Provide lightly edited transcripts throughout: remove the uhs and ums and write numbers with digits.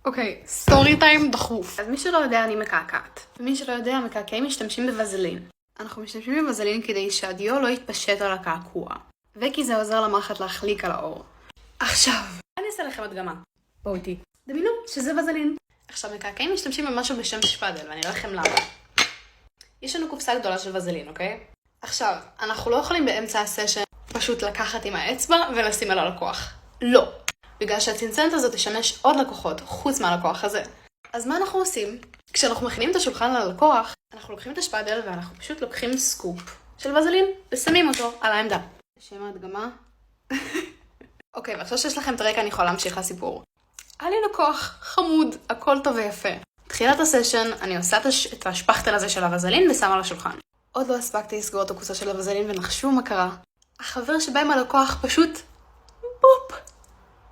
אוקיי, סטורי טיים דחוף. אז מי שלא יודע, אני מקעקעת. ומי שלא יודע, מקעקעים משתמשים בווזלין. אנחנו משתמשים בווזלין כדי שהדיו לא יתפשט על הקעקוע. וכי זה עוזר למערכת להחליק על האור. עכשיו, אני אעשה לכם הדגמה. בואו איתי. דמיינו שזה ווזלין. עכשיו, מקעקעים משתמשים במשהו בשם שפדל, ואני אראה לכם למה. יש לנו קופסה גדולה של ווזלין, אוקיי? עכשיו, אנחנו לא יכולים באמצע הסשן פשוט לקחת עם האצבע ולשים על הלקוח. לא. בגלל שהצנצנת הזאת תשמש עוד לקוחות, חוץ מהלקוח הזה. אז מה אנחנו עושים? כשאנחנו מכינים את השולחן ללקוח, אנחנו לוקחים את השפדל ואנחנו פשוט לוקחים סקופ של ווזלין ושמים אותו על העמדה. לשם ההדגמה. אוקיי, ועכשיו שיש לכם את הרקע, אני יכולה להמשיך לסיפור. היה לי לקוח חמוד, הכל טוב ויפה. תחילת הסשן, אני עושה את השפכטל הזה של הווזלין ושמה על השולחן. עוד לא הספקתי לסגור את הקופסה של הווזלין ונחשו מה קרה. החבר שבא עם הלקוח פשוט בופ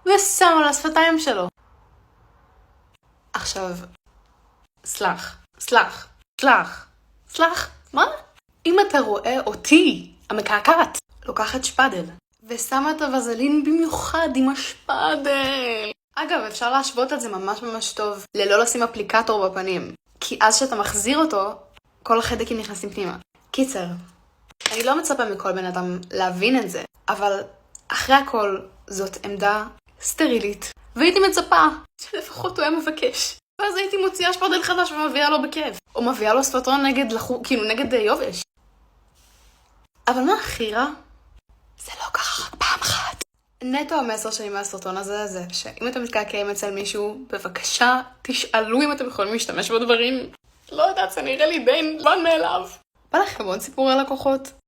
ושם על השפתיים שלו. עכשיו, סלח, מה? אם אתה רואה אותי, המקעקעת, לוקחת שפדל ושמה את הווזלין במיוחד עם השפדל. אגב, אפשר להשוות את זה ממש טוב ללא לשים אפליקטור בפנים. כי אז שאתה מחזיר אותו, כל החדקים נכנסים פנימה. קיצר, אני לא מצפה מכל בן אדם להבין את זה, אבל אחרי הכל זאת עמדה סטרילית. והייתי מצפה שלפחות הוא היה מבקש. ואז הייתי מוציאה שפדל חדש ומביאה לו בכיף. או מביאה לו ספטרון נגד יובש. אבל מה הכי רע? זה לא קרה רק פעם אחת. נטו המסר שלי מהסרטון הזה זה שאם אתם מתקעקעים אצל מישהו, בבקשה תשאלו אם אתם יכולים להשתמש בדברים. לא יודעת, זה נראה לי די מובן מאליו. בא לכם עוד סיפור על לקוחות?